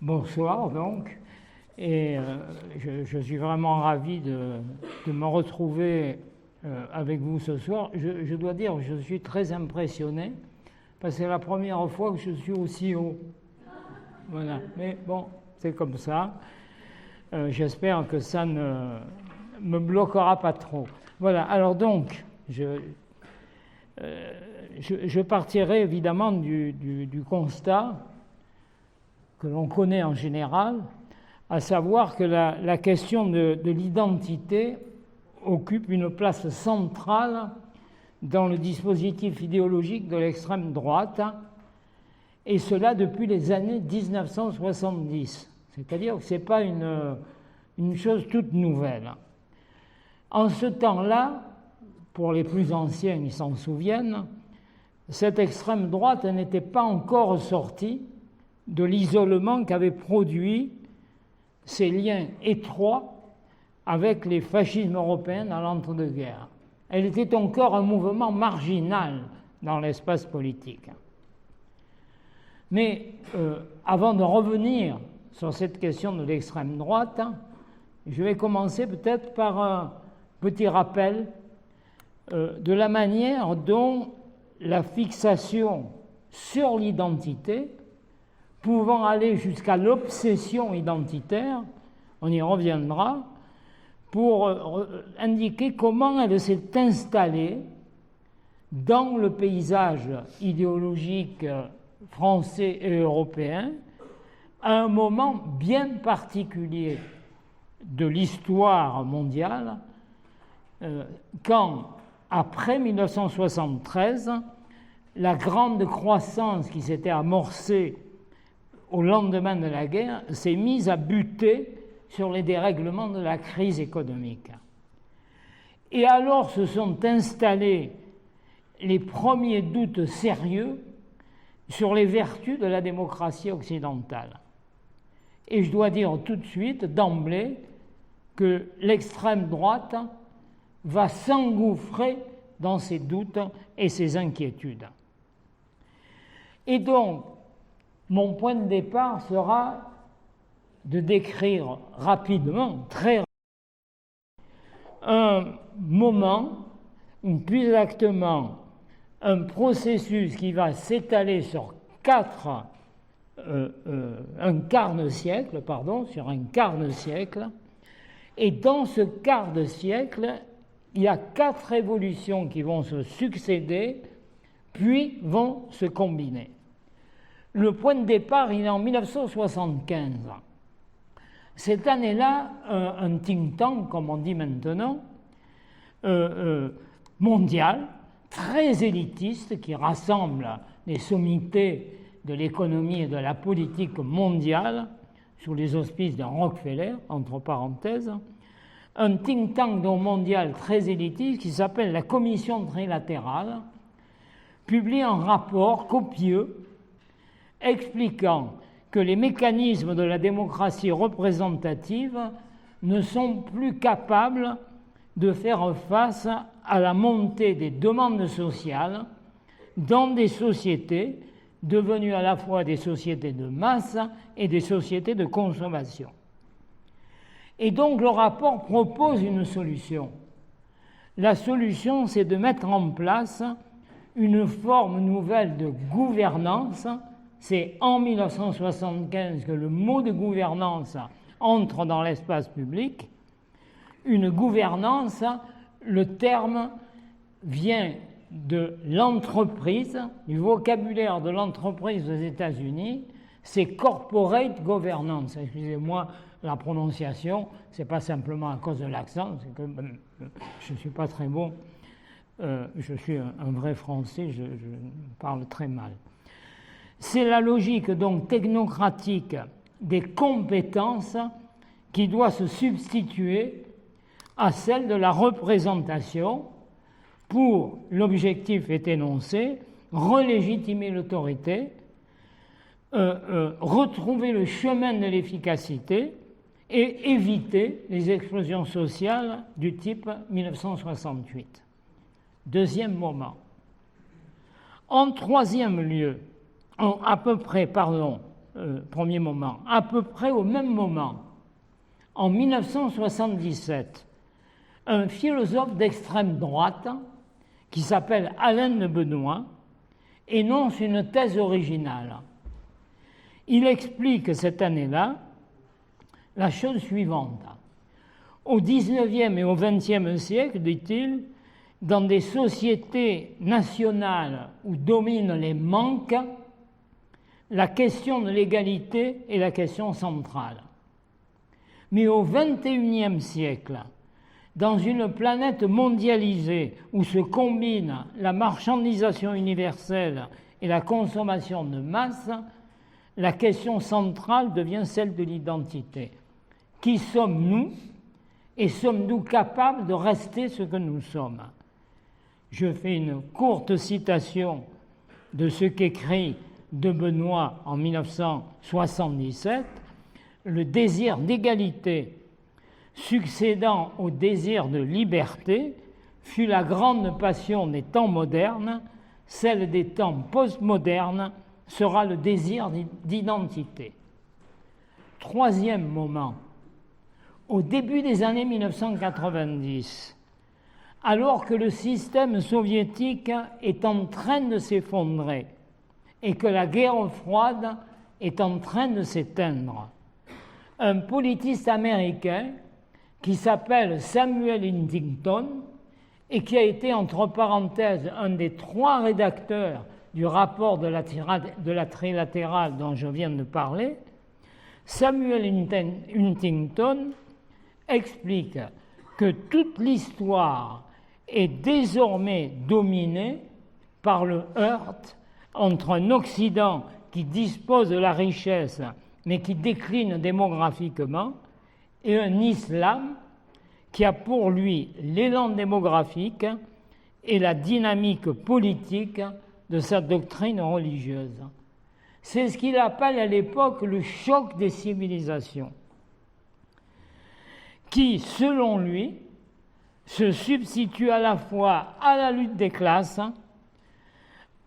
Bonsoir donc, et je suis vraiment ravi de me retrouver avec vous ce soir. Je dois dire que je suis très impressionné, parce que c'est la première fois que je suis aussi haut. Voilà, mais bon, c'est comme ça. J'espère que ça ne me bloquera pas trop. Voilà, alors donc, je partirai évidemment du constat que l'on connaît en général, à savoir que la question de l'identité occupe une place centrale dans le dispositif idéologique de l'extrême droite, et cela depuis les années 1970. C'est-à-dire que ce n'est pas une chose toute nouvelle. En ce temps-là, pour les plus anciens, ils s'en souviennent, cette extrême droite n'était pas encore sortie de l'isolement qu'avaient produit ces liens étroits avec les fascismes européens dans l'entre-deux-guerres. Elle était encore un mouvement marginal dans l'espace politique. Mais avant de revenir sur cette question de l'extrême droite, je vais commencer peut-être par un petit rappel de la manière dont la fixation sur l'identité, pouvant aller jusqu'à l'obsession identitaire, on y reviendra, pour indiquer comment elle s'est installée dans le paysage idéologique français et européen à un moment bien particulier de l'histoire mondiale, quand, après 1973, la grande croissance qui s'était amorcée au lendemain de la guerre s'est mise à buter sur les dérèglements de la crise économique. Et alors se sont installés les premiers doutes sérieux sur les vertus de la démocratie occidentale. Et je dois dire tout de suite, d'emblée, que l'extrême droite va s'engouffrer dans ces doutes et ces inquiétudes. Et donc, mon point de départ sera de décrire rapidement, très rapidement, un moment, ou plus exactement un processus qui va s'étaler sur un quart de siècle, et dans ce quart de siècle, il y a 4 révolutions qui vont se succéder, puis vont se combiner. Le point de départ, il est en 1975. Cette année-là, un think tank, comme on dit maintenant, mondial, très élitiste, qui rassemble les sommités de l'économie et de la politique mondiale, sous les auspices de Rockefeller, entre parenthèses, un think tank mondial très élitiste qui s'appelle la Commission trilatérale, publie un rapport copieux expliquant que les mécanismes de la démocratie représentative ne sont plus capables de faire face à la montée des demandes sociales dans des sociétés devenues à la fois des sociétés de masse et des sociétés de consommation. Et donc le rapport propose une solution. La solution, c'est de mettre en place une forme nouvelle de gouvernance. C'est en 1975 que le mot de gouvernance entre dans l'espace public. Une gouvernance, le terme vient de l'entreprise, du vocabulaire de l'entreprise aux États-Unis, c'est corporate governance. Excusez-moi la prononciation, ce n'est pas simplement à cause de l'accent, c'est que je ne suis pas très bon, je suis un vrai français, je parle très mal. C'est la logique donc technocratique des compétences qui doit se substituer à celle de la représentation pour, l'objectif est énoncé, relégitimer l'autorité, retrouver le chemin de l'efficacité et éviter les explosions sociales du type 1968. Deuxième moment. En troisième lieu, à peu près, premier moment. À peu près au même moment, en 1977, un philosophe d'extrême droite qui s'appelle Alain de Benoît énonce une thèse originale. Il explique cette année-là la chose suivante. Au XIXe et au XXe siècle, dit-il, dans des sociétés nationales où dominent les manques, la question de l'égalité est la question centrale. Mais au XXIe siècle, dans une planète mondialisée où se combinent la marchandisation universelle et la consommation de masse, la question centrale devient celle de l'identité. Qui sommes-nous et sommes-nous capables de rester ce que nous sommes? Je fais une courte citation de ce qu'écrit de Benoît en 1977. Le désir d'égalité succédant au désir de liberté fut la grande passion des temps modernes, celle des temps postmodernes sera le désir d'identité. Troisième moment, au début des années 1990, alors que le système soviétique est en train de s'effondrer et que la guerre froide est en train de s'éteindre, un politiste américain qui s'appelle Samuel Huntington et qui a été, entre parenthèses, un des 3 rédacteurs du rapport de la trilatérale dont je viens de parler, Samuel Huntington explique que toute l'histoire est désormais dominée par le heurt entre un Occident qui dispose de la richesse mais qui décline démographiquement et un islam qui a pour lui l'élan démographique et la dynamique politique de sa doctrine religieuse. C'est ce qu'il appelle à l'époque le choc des civilisations, qui, selon lui, se substitue à la fois à la lutte des classes,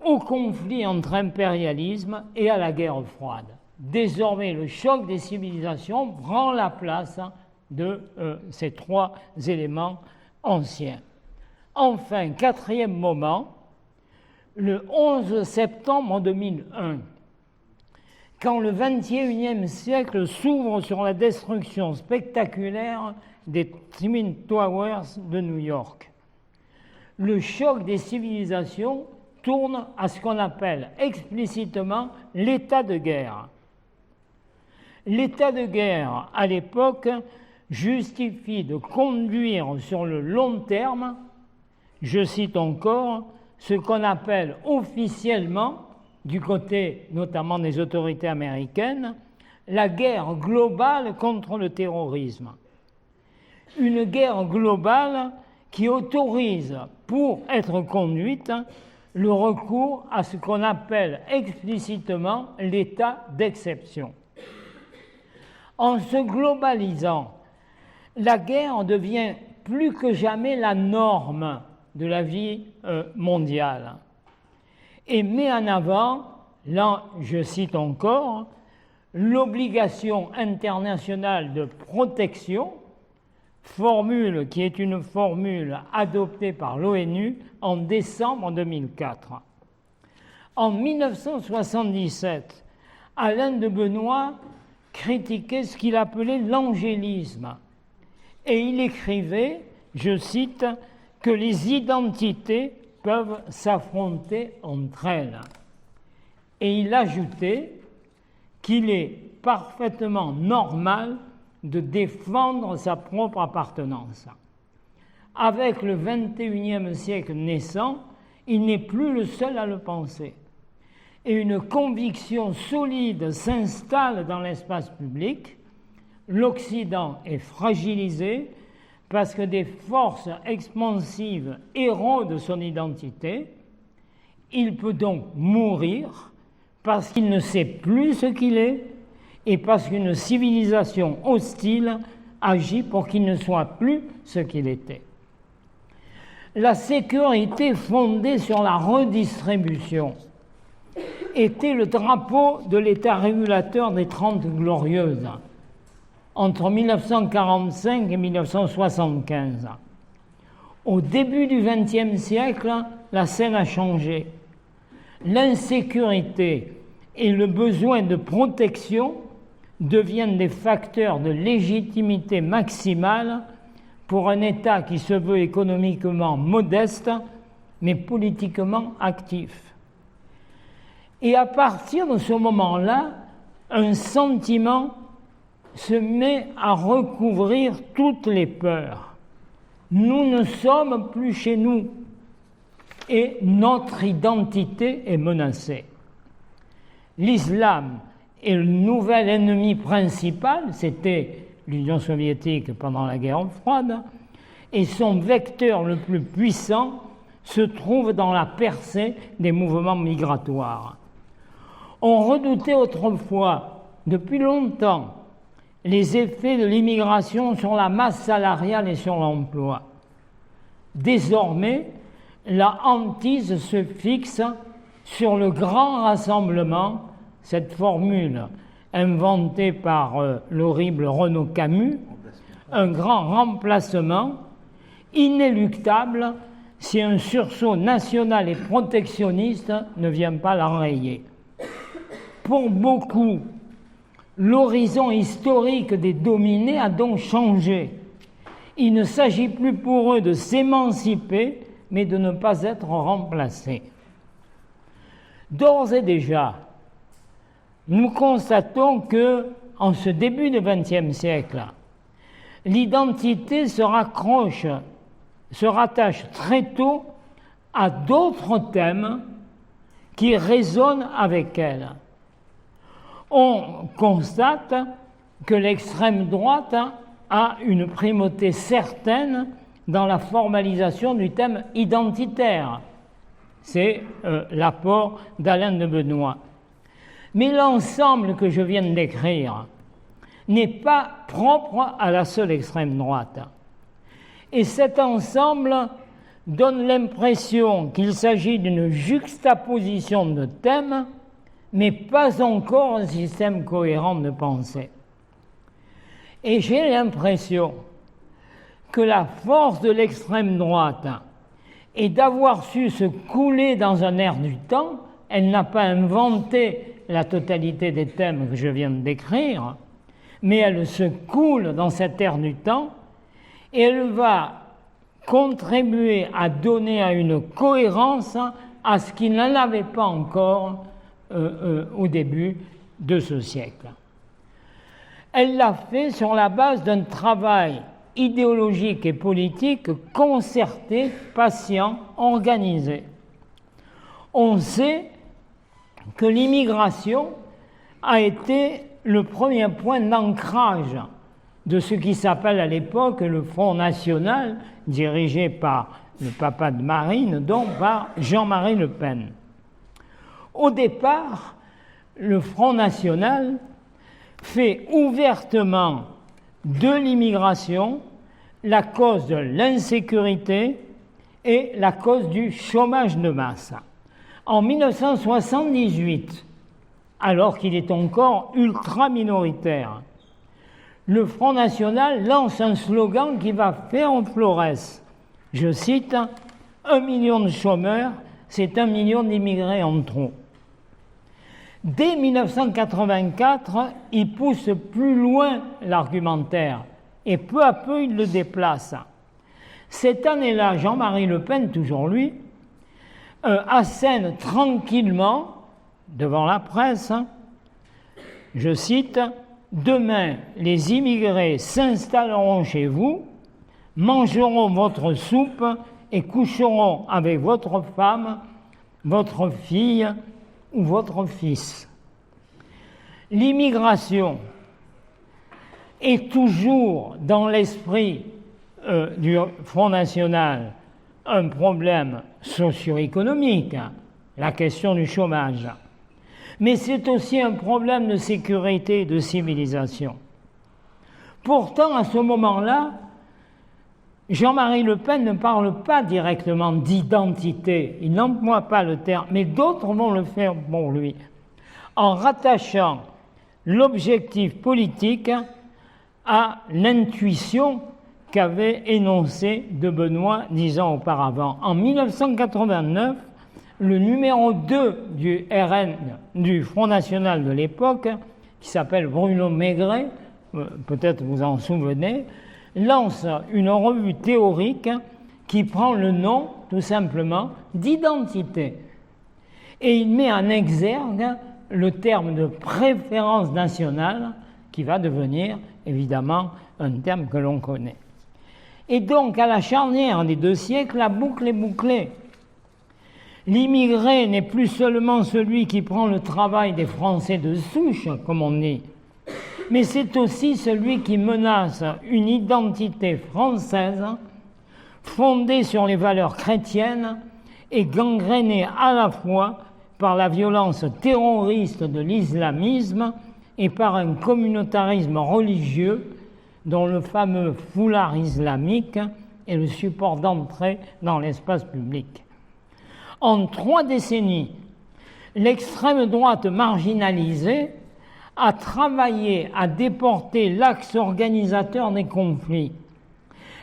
au conflit entre impérialisme et à la guerre froide. Désormais, le choc des civilisations prend la place de ces 3 éléments anciens. Enfin, 4e moment, le 11 septembre 2001, quand le XXIe siècle s'ouvre sur la destruction spectaculaire des Twin Towers de New York, le choc des civilisations tourne à ce qu'on appelle explicitement l'état de guerre. L'état de guerre, à l'époque, justifie de conduire sur le long terme, je cite encore, ce qu'on appelle officiellement, du côté notamment des autorités américaines, la guerre globale contre le terrorisme. Une guerre globale qui autorise, pour être conduite, le recours à ce qu'on appelle explicitement l'état d'exception. En se globalisant, la guerre devient plus que jamais la norme de la vie mondiale et met en avant, là je cite encore, l'obligation internationale de protection, formule qui est une formule adoptée par l'ONU en décembre 2004. En 1977, Alain de Benoît critiquait ce qu'il appelait l'angélisme et il écrivait, je cite, que les identités peuvent s'affronter entre elles. Et il ajoutait qu'il est parfaitement normal de défendre sa propre appartenance. Avec le XXIe siècle naissant, il n'est plus le seul à le penser. Et une conviction solide s'installe dans l'espace public. L'Occident est fragilisé parce que des forces expansives érodent son identité. Il peut donc mourir parce qu'il ne sait plus ce qu'il est et parce qu'une civilisation hostile agit pour qu'il ne soit plus ce qu'il était. La sécurité fondée sur la redistribution était le drapeau de l'État régulateur des 30 Glorieuses, entre 1945 et 1975. Au début du XXe siècle, la scène a changé. L'insécurité et le besoin de protection deviennent des facteurs de légitimité maximale pour un État qui se veut économiquement modeste, mais politiquement actif. Et à partir de ce moment-là, un sentiment se met à recouvrir toutes les peurs. Nous ne sommes plus chez nous et notre identité est menacée. L'islam est le nouvel ennemi principal, c'était l'Union soviétique pendant la guerre froide, et son vecteur le plus puissant se trouve dans la percée des mouvements migratoires. On redoutait autrefois, depuis longtemps, les effets de l'immigration sur la masse salariale et sur l'emploi. Désormais, la hantise se fixe sur le grand rassemblement, cette formule inventée par l'horrible Renaud Camus, un grand remplacement inéluctable si un sursaut national et protectionniste ne vient pas l'enrayer. Pour beaucoup, l'horizon historique des dominés a donc changé. Il ne s'agit plus pour eux de s'émanciper, mais de ne pas être remplacés. D'ores et déjà, nous constatons que, en ce début du XXe siècle, l'identité se rattache très tôt à d'autres thèmes qui résonnent avec elle. On constate que l'extrême droite a une primauté certaine dans la formalisation du thème identitaire. C'est l'apport d'Alain de Benoît. Mais l'ensemble que je viens de décrire n'est pas propre à la seule extrême droite. Et cet ensemble donne l'impression qu'il s'agit d'une juxtaposition de thèmes, mais pas encore un système cohérent de pensée. Et j'ai l'impression que la force de l'extrême droite est d'avoir su se couler dans un air du temps. Elle n'a pas inventé la totalité des thèmes que je viens de décrire, mais elle se coule dans cet air du temps et elle va contribuer à donner à une cohérence à ce qu'il n'en avait pas encore au début de ce siècle. Elle l'a fait sur la base d'un travail idéologique et politique concerté, patient, organisé. On sait que l'immigration a été le premier point d'ancrage de ce qui s'appelle à l'époque le Front National, dirigé par le papa de Marine, donc par Jean-Marie Le Pen. Au départ, le Front National fait ouvertement de l'immigration la cause de l'insécurité et la cause du chômage de masse. En 1978, alors qu'il est encore ultra minoritaire, le Front National lance un slogan qui va faire Flores. Je cite, « 1 million de chômeurs, c'est 1 million d'immigrés en trop ». Dès 1984, il pousse plus loin l'argumentaire et peu à peu il le déplace. Cette année-là, Jean-Marie Le Pen, toujours lui, assène tranquillement devant la presse, je cite, « Demain, les immigrés s'installeront chez vous, mangeront votre soupe et coucheront avec votre femme, votre fille ou votre fils. » L'immigration est toujours dans l'esprit du Front National un problème socio-économique, la question du chômage. Mais c'est aussi un problème de sécurité et de civilisation. Pourtant, à ce moment-là, Jean-Marie Le Pen ne parle pas directement d'identité, il n'emploie pas le terme, mais d'autres vont le faire pour lui, en rattachant l'objectif politique à l'intuition qu'avait énoncée de Benoît 10 ans auparavant. En 1989, le numéro 2 du RN, du Front National de l'époque, qui s'appelle Bruno Maigret, peut-être vous en souvenez, lance une revue théorique qui prend le nom, tout simplement, d'identité. Et il met en exergue le terme de préférence nationale, qui va devenir, évidemment, un terme que l'on connaît. Et donc, à la charnière des 2 siècles, la boucle est bouclée. L'immigré n'est plus seulement celui qui prend le travail des Français de souche, comme on dit, mais c'est aussi celui qui menace une identité française fondée sur les valeurs chrétiennes et gangrénée à la fois par la violence terroriste de l'islamisme et par un communautarisme religieux dont le fameux foulard islamique est le support d'entrée dans l'espace public. En 3 décennies, l'extrême droite marginalisée a travaillé à déporter l'axe organisateur des conflits.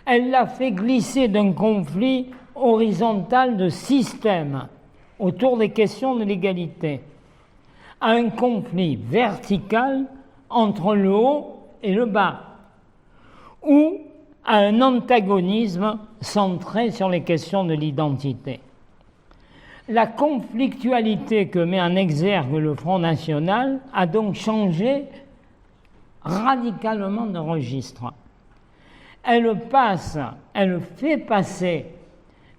Elle l'a fait glisser d'un conflit horizontal de système autour des questions de l'égalité à un conflit vertical entre le haut et le bas, ou à un antagonisme centré sur les questions de l'identité. La conflictualité que met en exergue le Front National a donc changé radicalement de registre. Elle fait passer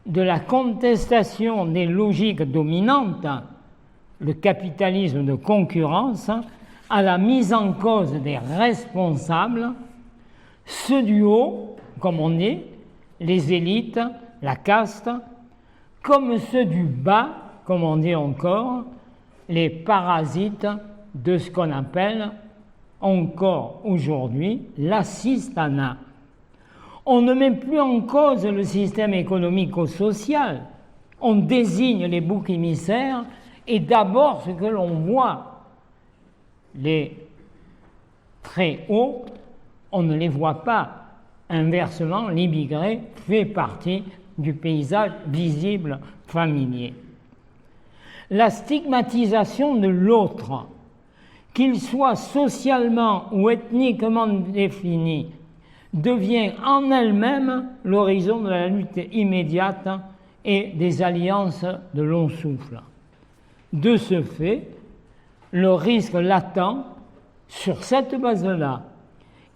de la contestation des logiques dominantes, le capitalisme de concurrence, à la mise en cause des responsables, ceux du haut, comme on dit, les élites, la caste, comme ceux du bas, comme on dit encore, les parasites de ce qu'on appelle encore aujourd'hui l'assistanat. On ne met plus en cause le système économico-social, on désigne les boucs émissaires et d'abord ce que l'on voit, les très hauts, on ne les voit pas. Inversement, l'immigré fait partie du paysage visible familier. La stigmatisation de l'autre, qu'il soit socialement ou ethniquement défini, devient en elle-même l'horizon de la lutte immédiate et des alliances de long souffle. De ce fait, le risque latent sur cette base-là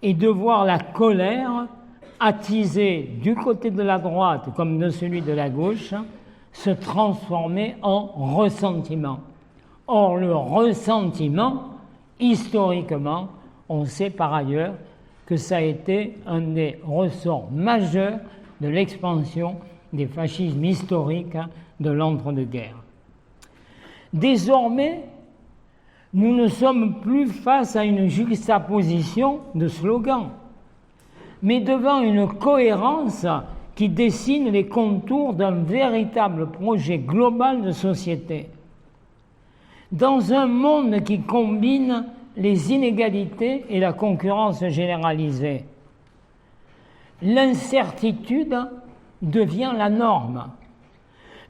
est de voir la colère attisée du côté de la droite comme de celui de la gauche se transformer en ressentiment. Or, le ressentiment, historiquement, on sait par ailleurs que ça a été un des ressorts majeurs de l'expansion des fascismes historiques de l'entre-deux-guerres. Désormais, nous ne sommes plus face à une juxtaposition de slogans, mais devant une cohérence qui dessine les contours d'un véritable projet global de société. Dans un monde qui combine les inégalités et la concurrence généralisée, l'incertitude devient la norme.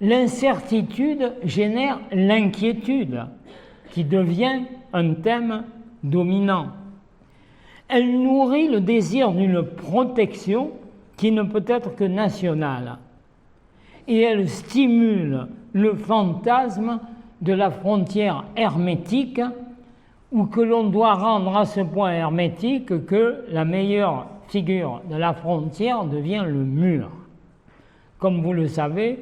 L'incertitude génère l'inquiétude, qui devient un thème dominant. Elle nourrit le désir d'une protection qui ne peut être que nationale. Et elle stimule le fantasme de la frontière hermétique, ou que l'on doit rendre à ce point hermétique que la meilleure figure de la frontière devient le mur. Comme vous le savez,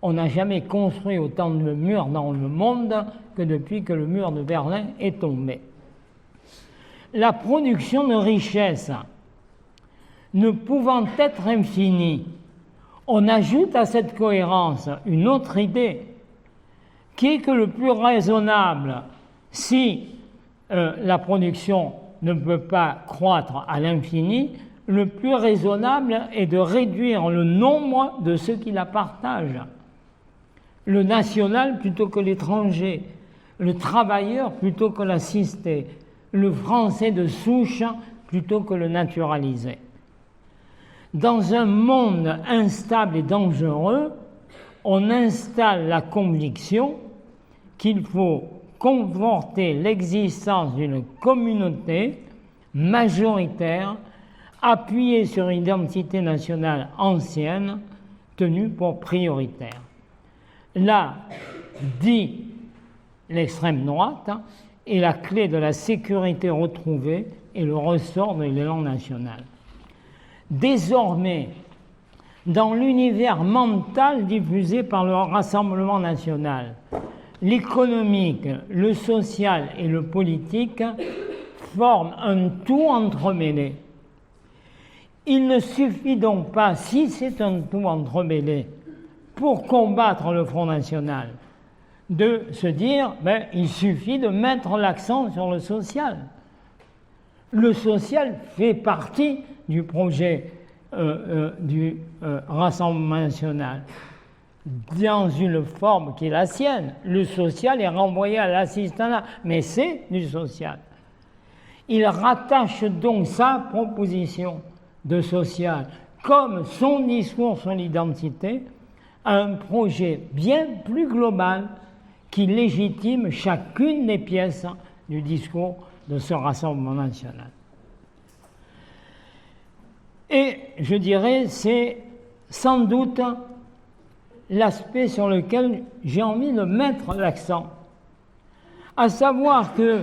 on n'a jamais construit autant de murs dans le monde que depuis que le mur de Berlin est tombé. La production de richesses ne pouvant être infinie, on ajoute à cette cohérence une autre idée, qui est que le plus raisonnable, si la production ne peut pas croître à l'infini, le plus raisonnable est de réduire le nombre de ceux qui la partagent. Le national plutôt que l'étranger, le travailleur plutôt que l'assisté, le français de souche plutôt que le naturalisé. Dans un monde instable et dangereux, on installe la conviction qu'il faut conforter l'existence d'une communauté majoritaire appuyée sur une identité nationale ancienne tenue pour prioritaire. Là, dit l'extrême droite, est la clé de la sécurité retrouvée et le ressort de l'élan national. Désormais, dans l'univers mental diffusé par le Rassemblement national, l'économique, le social et le politique forment un tout entremêlé. Il ne suffit donc pas, si c'est un tout entremêlé, pour combattre le Front national, de se dire il suffit de mettre l'accent sur le social. Le social fait partie du projet du Rassemblement national, dans une forme qui est la sienne. Le social est renvoyé à l'assistanat, mais c'est du social. Il rattache donc sa proposition de social, comme son discours sur l'identité, à un projet bien plus global qui légitime chacune des pièces du discours de ce Rassemblement national. Et je dirais, c'est sans doute l'aspect sur lequel j'ai envie de mettre l'accent, à savoir que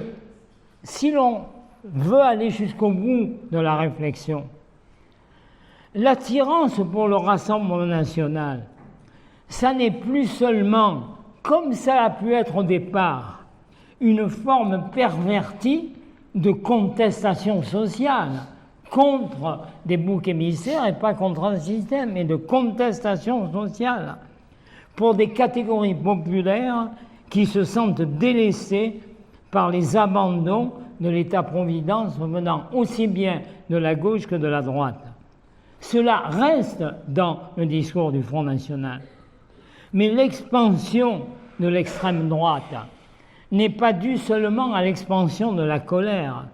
si l'on veut aller jusqu'au bout de la réflexion, l'attirance pour le Rassemblement national, ça n'est plus seulement, comme ça a pu être au départ, une forme pervertie de contestation sociale contre des boucs émissaires et pas contre un système, mais de contestation sociale pour des catégories populaires qui se sentent délaissées par les abandons de l'État-providence venant aussi bien de la gauche que de la droite. Cela reste dans le discours du Front national. Mais l'expansion de l'extrême droite n'est pas due seulement à l'expansion de la colère.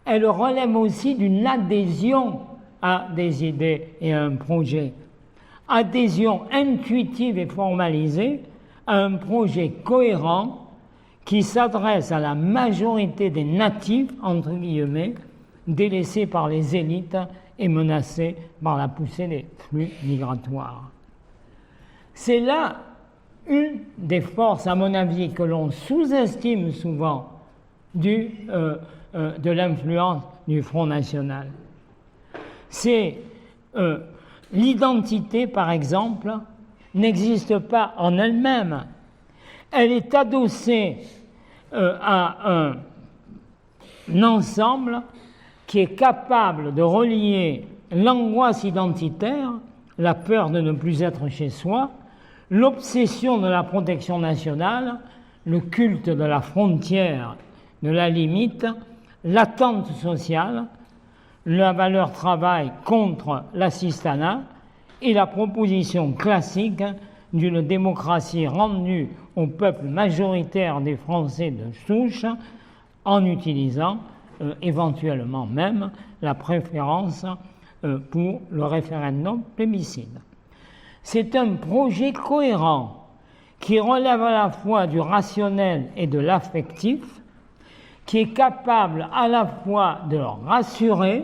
Elle relève aussi d'une adhésion à des idées et à un projet. Adhésion intuitive et formalisée à un projet cohérent qui s'adresse à la majorité des natifs, entre guillemets, délaissés par les élites et menacés par la poussée des flux migratoires. C'est là une des forces, à mon avis, que l'on sous-estime souvent de l'influence du Front national. C'est l'identité, par exemple, n'existe pas en elle-même. Elle est adossée à un ensemble qui est capable de relier l'angoisse identitaire, la peur de ne plus être chez soi, l'obsession de la protection nationale, le culte de la frontière, de la limite, l'attente sociale, la valeur travail contre l'assistanat et la proposition classique d'une démocratie rendue au peuple majoritaire des Français de souche en utilisant éventuellement même la préférence pour le référendum plébiscite. C'est un projet cohérent qui relève à la fois du rationnel et de l'affectif, qui est capable à la fois de rassurer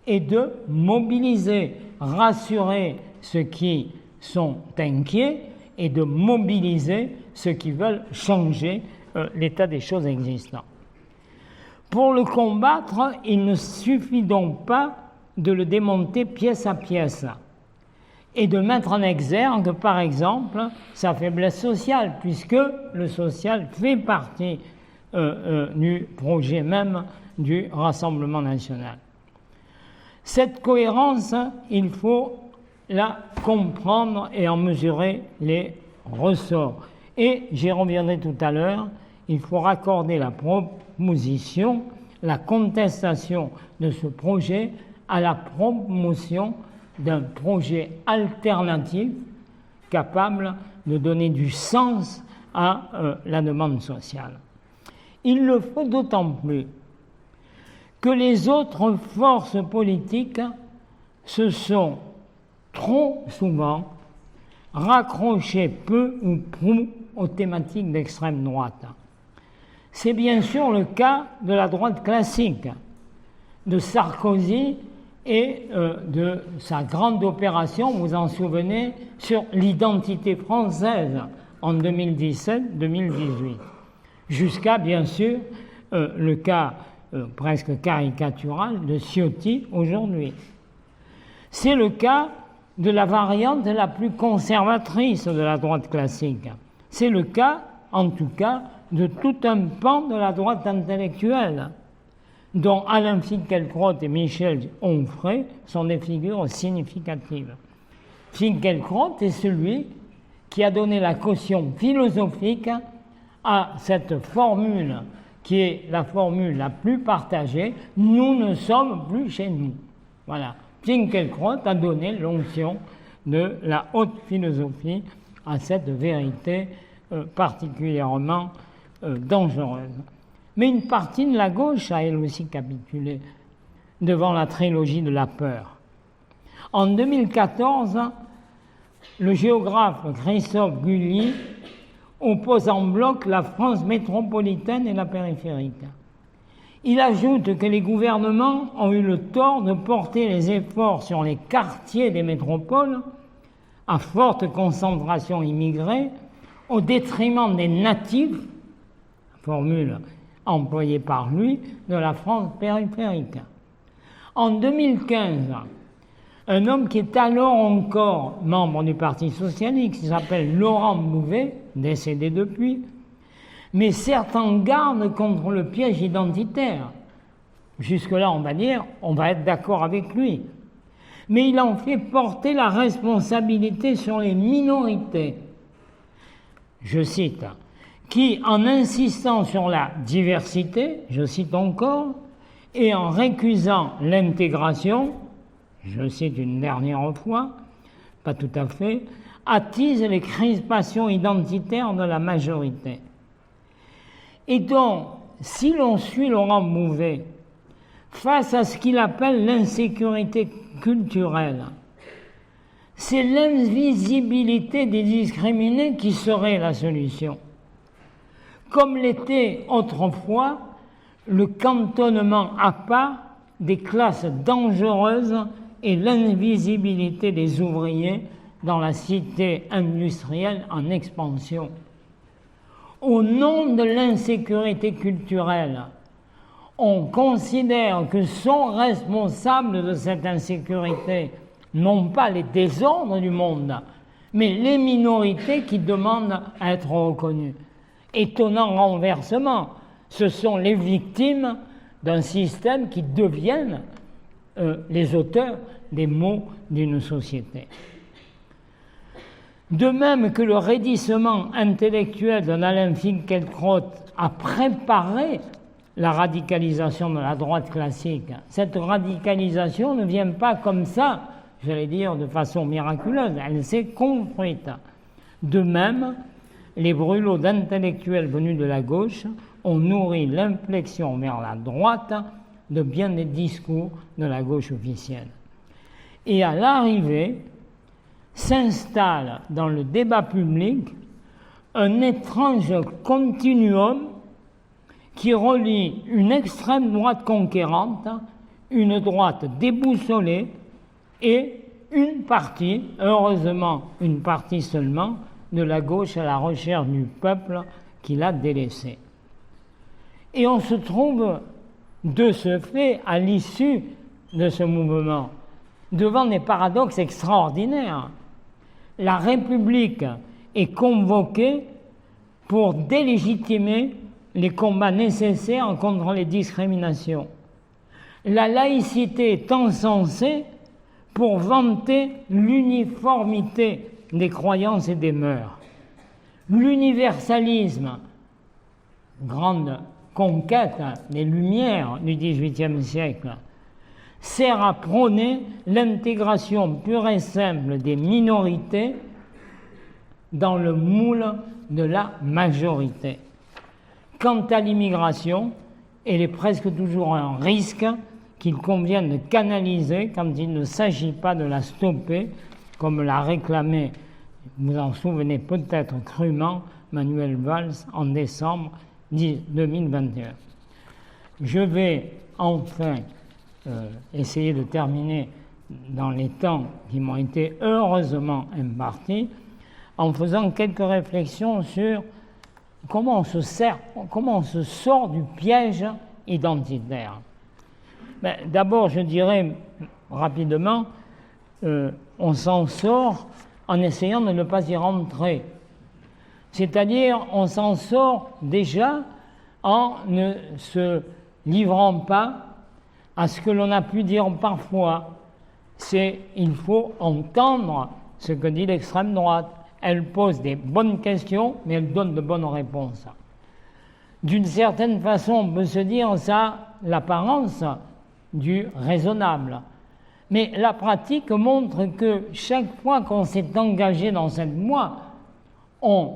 et de mobiliser, rassurer ceux qui sont inquiets et de mobiliser ceux qui veulent changer l'état des choses existants. Pour le combattre, il ne suffit donc pas de le démonter pièce à pièce et de mettre en exergue, par exemple, sa faiblesse sociale, puisque le social fait partie du projet même du Rassemblement national. Cette cohérence, il faut la comprendre et en mesurer les ressorts. Et j'y reviendrai tout à l'heure, il faut raccorder la proposition, la contestation de ce projet à la promotion d'un projet alternatif capable de donner du sens à la demande sociale. Il le faut d'autant plus que les autres forces politiques se sont trop souvent raccrochées peu ou prou aux thématiques d'extrême droite. C'est bien sûr le cas de la droite classique, de Sarkozy et de sa grande opération, vous vous en souvenez, sur l'identité française en 2017-2018, jusqu'à bien sûr le cas presque caricatural de Ciotti aujourd'hui. C'est le cas de la variante la plus conservatrice de la droite classique. C'est le cas, en tout cas, de tout un pan de la droite intellectuelle, dont Alain Finkielkraut et Michel Onfray sont des figures significatives. Finkielkraut est celui qui a donné la caution philosophique à cette formule qui est la formule la plus partagée, nous ne sommes plus chez nous. Voilà. Finkielkraut a donné l'onction de la haute philosophie à cette vérité particulièrement dangereuse. Mais une partie de la gauche a elle aussi capitulé devant la trilogie de la peur. En 2014, le géographe Christophe Guilly oppose en bloc la France métropolitaine et la périphérique. Il ajoute que les gouvernements ont eu le tort de porter les efforts sur les quartiers des métropoles à forte concentration immigrée au détriment des natifs, formule employée par lui, de la France périphérique. En 2015, un homme qui est alors encore membre du Parti socialiste, qui s'appelle Laurent Bouvet, décédé depuis, mais certes en garde contre le piège identitaire. Jusque-là, on va dire, on va être d'accord avec lui. Mais il en fait porter la responsabilité sur les minorités. Je cite, qui, en insistant sur la diversité, je cite encore, et en récusant l'intégration, je cite une dernière fois, pas tout à fait, attise les crispations identitaires de la majorité. Et donc, si l'on suit Laurent Bouvet, face à ce qu'il appelle l'insécurité culturelle, c'est l'invisibilité des discriminés qui serait la solution. Comme l'était autrefois le cantonnement à part des classes dangereuses et l'invisibilité des ouvriers dans la cité industrielle en expansion. Au nom de l'insécurité culturelle, on considère que sont responsables de cette insécurité non pas les désordres du monde, mais les minorités qui demandent à être reconnues. Étonnant renversement, ce sont les victimes d'un système qui deviennent les auteurs des maux d'une société. De même que le raidissement intellectuel d'un Alain Finkielkraut a préparé la radicalisation de la droite classique, cette radicalisation ne vient pas comme ça, j'allais dire de façon miraculeuse, elle s'est construite. De même, les brûlots d'intellectuels venus de la gauche ont nourri l'inflexion vers la droite de bien des discours de la gauche officielle. Et à l'arrivée, s'installe dans le débat public un étrange continuum qui relie une extrême droite conquérante, une droite déboussolée et une partie, heureusement une partie seulement, de la gauche à la recherche du peuple qui l'a délaissé. Et on se trouve de ce fait, à l'issue de ce mouvement, devant des paradoxes extraordinaires. La République est convoquée pour délégitimer les combats nécessaires contre les discriminations. La laïcité est encensée pour vanter l'uniformité des croyances et des mœurs. L'universalisme, grande conquête des Lumières du XVIIIe siècle, sert à prôner l'intégration pure et simple des minorités dans le moule de la majorité. Quant à l'immigration, elle est presque toujours un risque qu'il convient de canaliser quand il ne s'agit pas de la stopper, comme l'a réclamé, vous en souvenez peut-être crûment, Manuel Valls en décembre 2021. Je vais enfin essayer de terminer dans les temps qui m'ont été heureusement impartis en faisant quelques réflexions sur comment on se sort du piège identitaire. D'abord, je dirais rapidement, on s'en sort en essayant de ne pas y rentrer. C'est-à-dire, on s'en sort déjà en ne se livrant pas à ce que l'on a pu dire parfois. Il faut entendre ce que dit l'extrême droite. Elle pose des bonnes questions, mais elle donne de bonnes réponses. D'une certaine façon, on peut se dire ça a l'apparence du raisonnable. Mais la pratique montre que chaque fois qu'on s'est engagé dans cette voie, on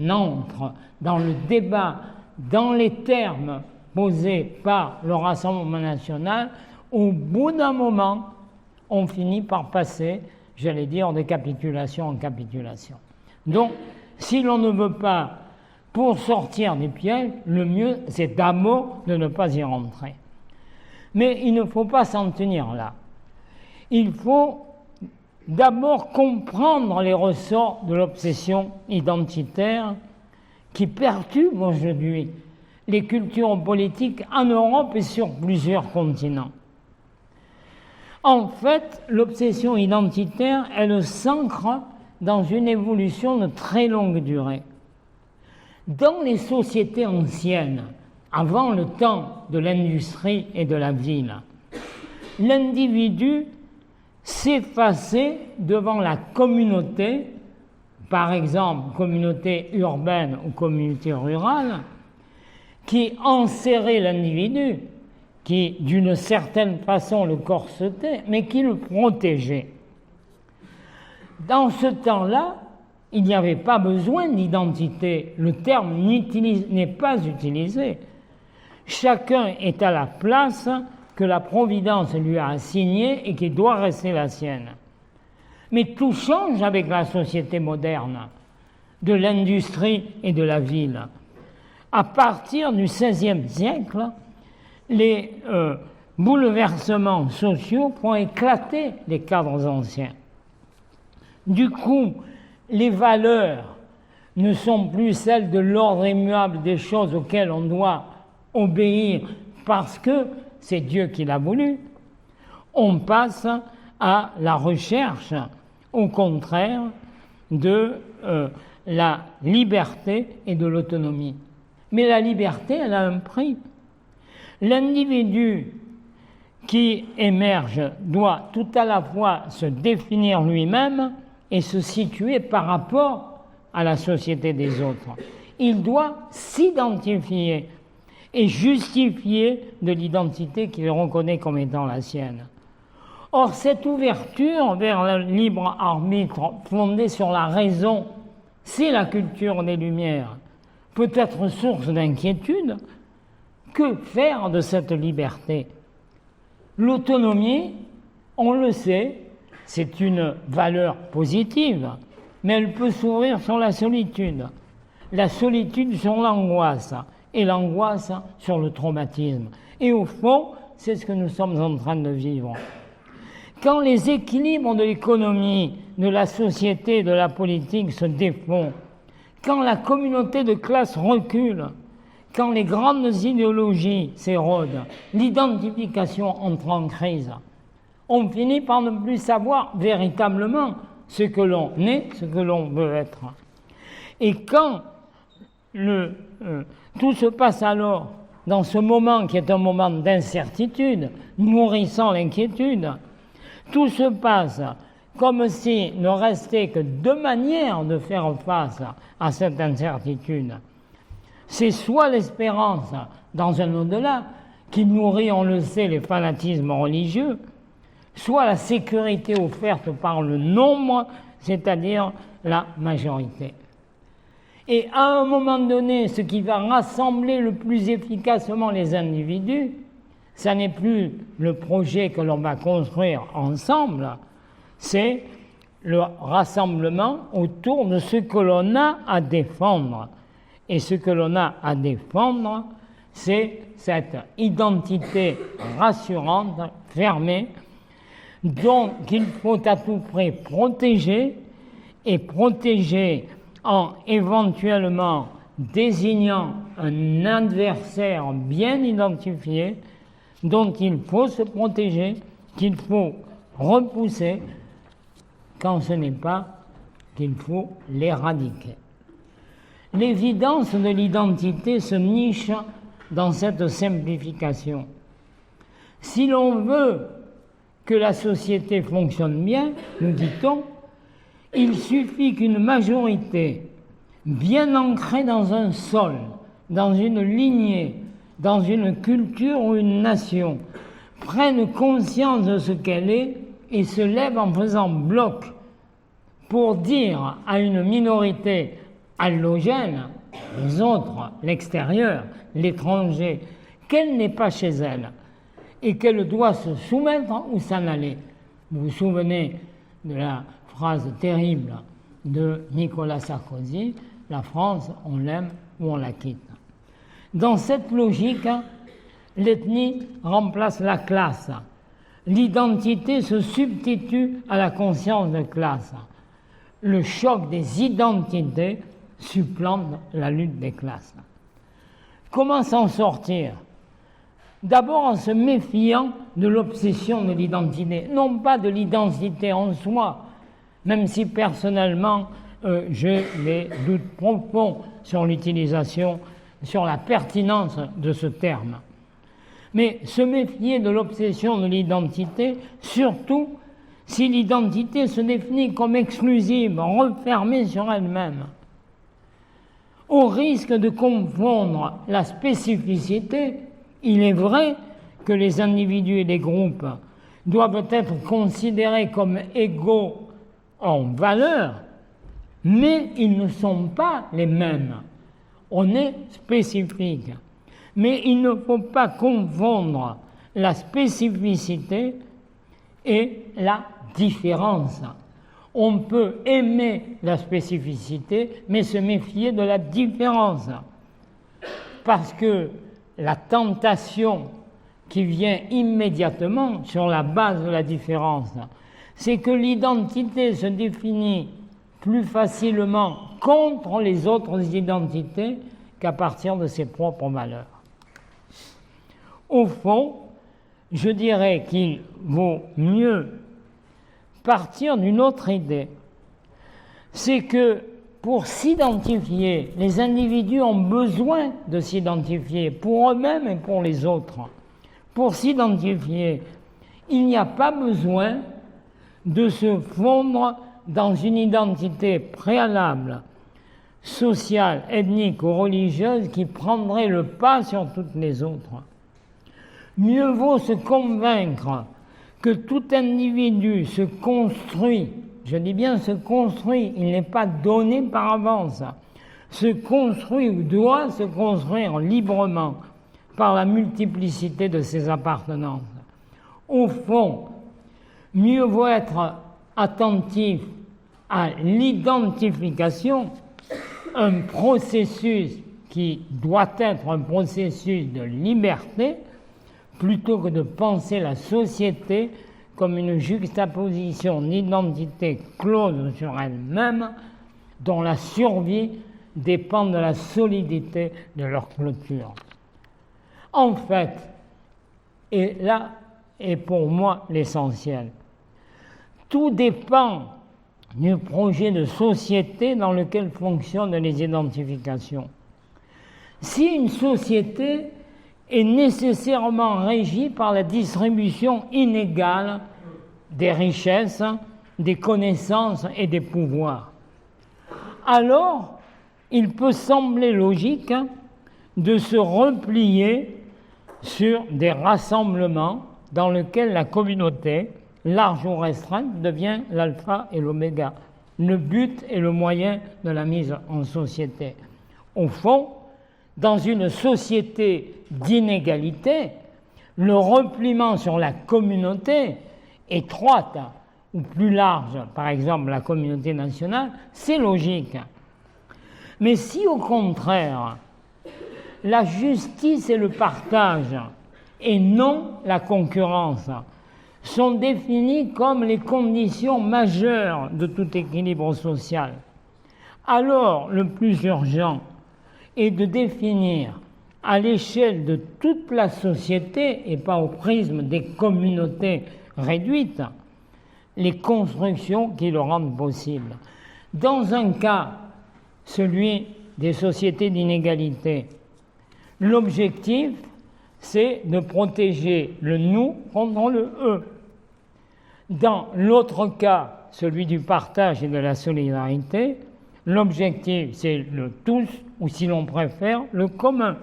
entre dans le débat, dans les termes posés par le Rassemblement national, au bout d'un moment, on finit par passer, j'allais dire, de capitulation en capitulation. Donc, si l'on ne veut pas, pour sortir des pièges, le mieux, c'est d'abord de ne pas y rentrer. Mais il ne faut pas s'en tenir là. Il faut d'abord comprendre les ressorts de l'obsession identitaire qui perturbe aujourd'hui les cultures politiques en Europe et sur plusieurs continents. En fait, l'obsession identitaire, elle s'ancre dans une évolution de très longue durée. Dans les sociétés anciennes, avant le temps de l'industrie et de la ville, l'individu s'effaçait devant la communauté, par exemple communauté urbaine ou communauté rurale, qui enserrait l'individu, qui d'une certaine façon le corsetait, mais qui le protégeait. Dans ce temps-là, il n'y avait pas besoin d'identité, le terme n'est pas utilisé. Chacun est à la place que la Providence lui a assignée et qui doit rester la sienne. Mais tout change avec la société moderne, de l'industrie et de la ville. À partir du XVIe siècle, les bouleversements sociaux font éclater les cadres anciens. Du coup, les valeurs ne sont plus celles de l'ordre immuable des choses auxquelles on doit obéir parce que c'est Dieu qui l'a voulu. On passe à la recherche, au contraire, de la liberté et de l'autonomie. Mais la liberté, elle a un prix. L'individu qui émerge doit tout à la fois se définir lui-même et se situer par rapport à la société des autres. Il doit s'identifier et justifier de l'identité qu'il reconnaît comme étant la sienne. Or, cette ouverture vers le libre arbitre fondée sur la raison, c'est la culture des Lumières, peut être source d'inquiétude. Que faire de cette liberté? L'autonomie, on le sait, c'est une valeur positive, mais elle peut s'ouvrir sur la solitude sur l'angoisse, et l'angoisse sur le traumatisme. Et au fond, c'est ce que nous sommes en train de vivre. Quand les équilibres de l'économie, de la société, de la politique se défont, quand la communauté de classe recule, quand les grandes idéologies s'érodent, l'identification entre en crise, on finit par ne plus savoir véritablement ce que l'on est, ce que l'on veut être. Et quand tout se passe alors dans ce moment qui est un moment d'incertitude, nourrissant l'inquiétude, tout se passe comme s'il ne restait que deux manières de faire face à cette incertitude. C'est soit l'espérance dans un au-delà qui nourrit, on le sait, les fanatismes religieux, soit la sécurité offerte par le nombre, c'est-à-dire la majorité. Et à un moment donné, ce qui va rassembler le plus efficacement les individus, ça n'est plus le projet que l'on va construire ensemble, c'est le rassemblement autour de ce que l'on a à défendre. Et ce que l'on a à défendre, c'est cette identité rassurante, fermée, dont il faut à tout prix protéger, et protéger en éventuellement désignant un adversaire bien identifié, dont il faut se protéger, qu'il faut repousser, quand ce n'est pas qu'il faut l'éradiquer. L'évidence de l'identité se niche dans cette simplification. Si l'on veut que la société fonctionne bien, nous dit-on, il suffit qu'une majorité bien ancrée dans un sol, dans une lignée, dans une culture ou une nation, prenne conscience de ce qu'elle est et se lève en faisant bloc pour dire à une minorité allogène, les autres, l'extérieur, l'étranger, qu'elle n'est pas chez elle et qu'elle doit se soumettre ou s'en aller. Vous vous souvenez de la phrase terrible de Nicolas Sarkozy, la France, on l'aime ou on la quitte. Dans cette logique, l'ethnie remplace la classe. L'identité se substitue à la conscience de classe. Le choc des identités supplante la lutte des classes. Comment s'en sortir? D'abord en se méfiant de l'obsession de l'identité, non pas de l'identité en soi, même si personnellement j'ai des doutes profonds sur l'utilisation, sur la pertinence de ce terme. Mais se méfier de l'obsession de l'identité, surtout si l'identité se définit comme exclusive, refermée sur elle-même, au risque de confondre la spécificité. Il est vrai que les individus et les groupes doivent être considérés comme égaux en valeur, mais ils ne sont pas les mêmes. On est spécifique. Mais il ne faut pas confondre la spécificité et la différence. On peut aimer la spécificité, mais se méfier de la différence. Parce que la tentation qui vient immédiatement sur la base de la différence, c'est que l'identité se définit plus facilement contre les autres identités qu'à partir de ses propres valeurs. Au fond, je dirais qu'il vaut mieux partir d'une autre idée. C'est que pour s'identifier, les individus ont besoin de s'identifier pour eux-mêmes et pour les autres. Pour s'identifier, il n'y a pas besoin de se fondre dans une identité préalable, sociale, ethnique ou religieuse qui prendrait le pas sur toutes les autres. Mieux vaut se convaincre que tout individu se construit, je dis bien se construit, il n'est pas donné par avance, se construit ou doit se construire librement par la multiplicité de ses appartenances. Au fond, mieux vaut être attentif à l'identification, un processus qui doit être un processus de liberté, plutôt que de penser la société comme une juxtaposition d'identités closes sur elle-même, dont la survie dépend de la solidité de leur clôture. En fait, et là est pour moi l'essentiel, tout dépend du projet de société dans lequel fonctionnent les identifications. Si une société est nécessairement régie par la distribution inégale des richesses, des connaissances et des pouvoirs, alors il peut sembler logique de se replier sur des rassemblements dans lesquels la communauté, large ou restreinte, devient l'alpha et l'oméga, le but et le moyen de la mise en société. Au fond, dans une société d'inégalité, le repliement sur la communauté étroite ou plus large, par exemple la communauté nationale, c'est logique. Mais si au contraire, la justice et le partage, et non la concurrence, sont définis comme les conditions majeures de tout équilibre social, alors le plus urgent est de définir à l'échelle de toute la société et pas au prisme des communautés réduites les constructions qui le rendent possible. Dans un cas, celui des sociétés d'inégalité, l'objectif, c'est de protéger le nous contre le eux. Dans l'autre cas, celui du partage et de la solidarité, l'objectif, c'est le tous, ou si l'on préfère, le commun.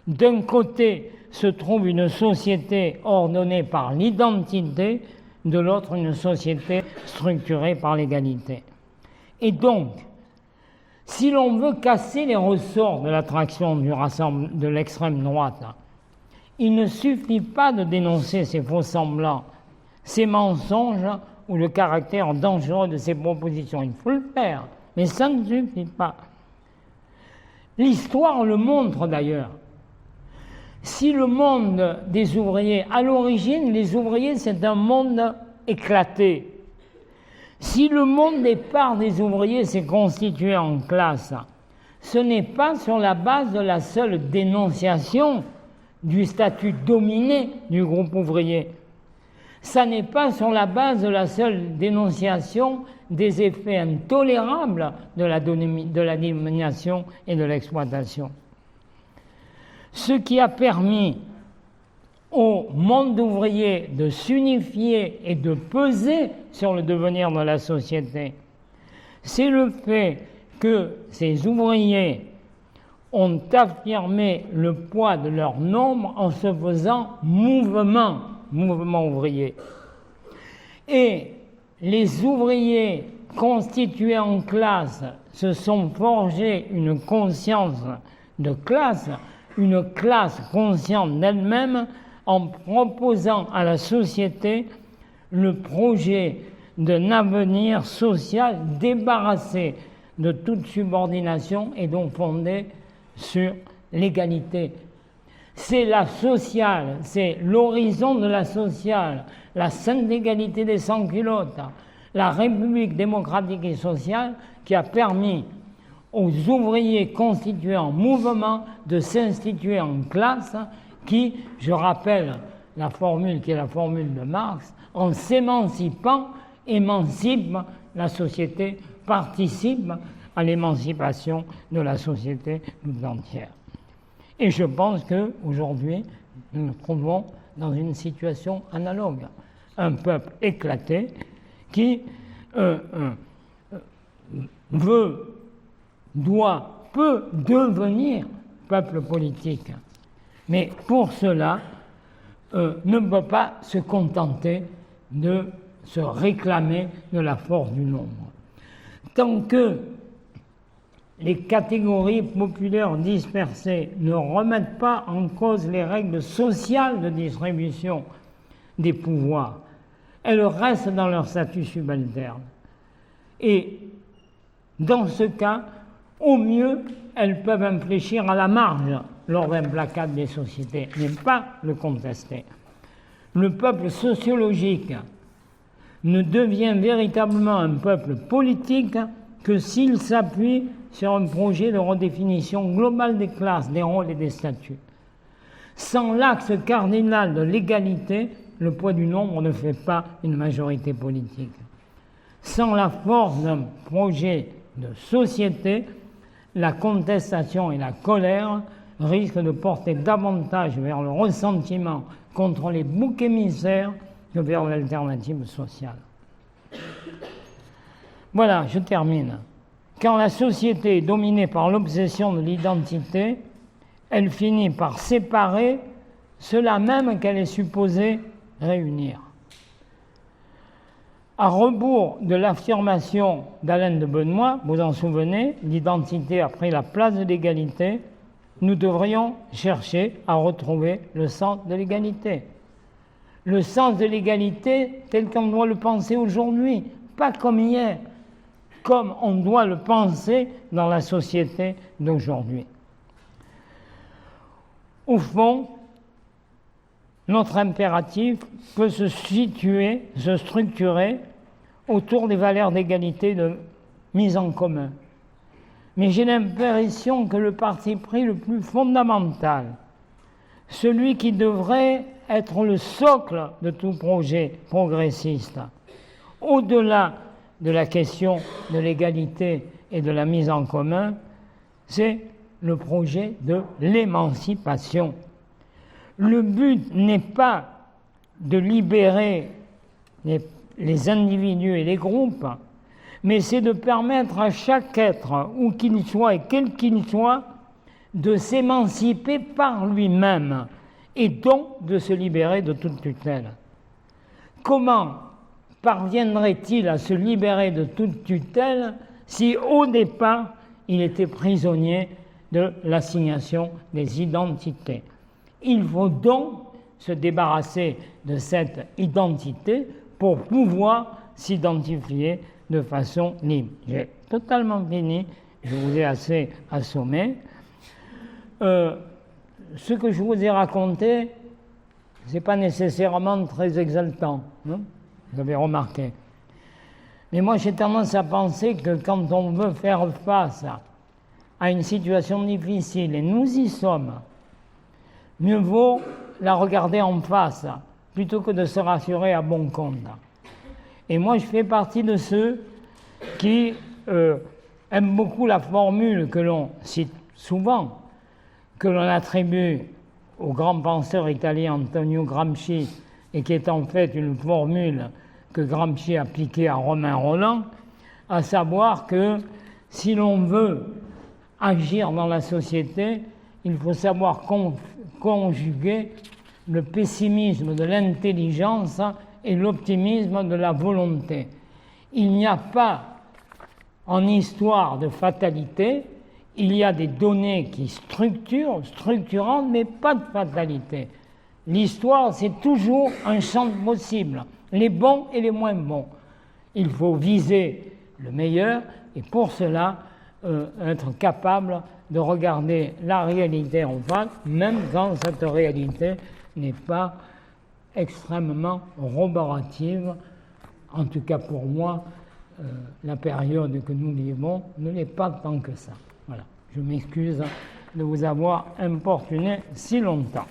D'un côté se trouve une société ordonnée par l'identité, de l'autre une société structurée par l'égalité. Et donc, si l'on veut casser les ressorts de l'attraction de l'extrême droite, il ne suffit pas de dénoncer ces faux-semblants, ces mensonges ou le caractère dangereux de ces propositions. Il faut le faire, mais ça ne suffit pas. L'histoire le montre d'ailleurs. Si le monde des ouvriers, à l'origine, les ouvriers, c'est un monde éclaté. Si le monde des parts des ouvriers s'est constitué en classe, ce n'est pas sur la base de la seule dénonciation du statut dominé du groupe ouvrier. Ça n'est pas sur la base de la seule dénonciation des effets intolérables de la domination et de l'exploitation. Ce qui a permis au monde ouvrier de s'unifier et de peser sur le devenir de la société, c'est le fait que ces ouvriers ont affirmé le poids de leur nombre en se faisant mouvement ouvrier. Et les ouvriers constitués en classe se sont forgés une conscience de classe, une classe consciente d'elle-même, en proposant à la société le projet d'un avenir social débarrassé de toute subordination et donc fondé sur l'égalité. C'est la sociale, c'est l'horizon de la sociale, la sainte égalité des sans-culottes, la République démocratique et sociale qui a permis aux ouvriers constitués en mouvement de s'instituer en classe qui, je rappelle la formule qui est la formule de Marx, en s'émancipant, émancipe la société, participe à l'émancipation de la société tout entière. Et je pense qu'aujourd'hui, nous nous trouvons dans une situation analogue. Un peuple éclaté qui peut devenir peuple politique. Mais pour cela, ne peut pas se contenter de se réclamer de la force du nombre. Tant que les catégories populaires dispersées ne remettent pas en cause les règles sociales de distribution des pouvoirs, elles restent dans leur statut subalterne. Et dans ce cas, au mieux, elles peuvent infléchir à la marge lors d'un placard des sociétés, mais pas le contester. Le peuple sociologique ne devient véritablement un peuple politique que s'il s'appuie sur un projet de redéfinition globale des classes, des rôles et des statuts. Sans l'axe cardinal de l'égalité, le poids du nombre ne fait pas une majorité politique. Sans la force d'un projet de société, la contestation et la colère risquent de porter davantage vers le ressentiment contre les boucs émissaires que vers l'alternative sociale. Voilà, je termine. Quand la société est dominée par l'obsession de l'identité, elle finit par séparer cela même qu'elle est supposée réunir. À rebours de l'affirmation d'Alain de Benoît, vous en souvenez, l'identité a pris la place de l'égalité, nous devrions chercher à retrouver le sens de l'égalité. Le sens de l'égalité tel qu'on doit le penser aujourd'hui, pas comme hier, comme on doit le penser dans la société d'aujourd'hui. Au fond, notre impératif peut se situer, se structurer autour des valeurs d'égalité de mise en commun. Mais j'ai l'impression que le parti pris le plus fondamental, celui qui devrait être le socle de tout projet progressiste, au-delà de la question de l'égalité et de la mise en commun, c'est le projet de l'émancipation. Le but n'est pas de libérer les individus et les groupes, mais c'est de permettre à chaque être, où qu'il soit et quel qu'il soit, de s'émanciper par lui-même et donc de se libérer de toute tutelle. Comment parviendrait-il à se libérer de toute tutelle si au départ il était prisonnier de l'assignation des identités? Il faut donc se débarrasser de cette identité pour pouvoir s'identifier de façon libre. J'ai totalement fini, je vous ai assez assommé. Ce que je vous ai raconté, ce n'est pas nécessairement très exaltant, hein, vous avez remarqué. Mais moi, j'ai tendance à penser que quand on veut faire face à une situation difficile, et nous y sommes, mieux vaut la regarder en face plutôt que de se rassurer à bon compte. Et moi, je fais partie de ceux qui aiment beaucoup la formule que l'on cite souvent, que l'on attribue au grand penseur italien Antonio Gramsci, et qui est en fait une formule que Gramsci a appliquée à Romain Rolland, à savoir que si l'on veut agir dans la société, il faut savoir conjuguer le pessimisme de l'intelligence et l'optimisme de la volonté. Il n'y a pas en histoire de fatalité, il y a des données qui structurantes, mais pas de fatalité. L'histoire, c'est toujours un champ possible, les bons et les moins bons. Il faut viser le meilleur et pour cela, être capable de regarder la réalité en face, même quand cette réalité n'est pas extrêmement roborative. En tout cas pour moi, la période que nous vivons ne l'est pas tant que ça. Voilà. Je m'excuse de vous avoir importuné si longtemps.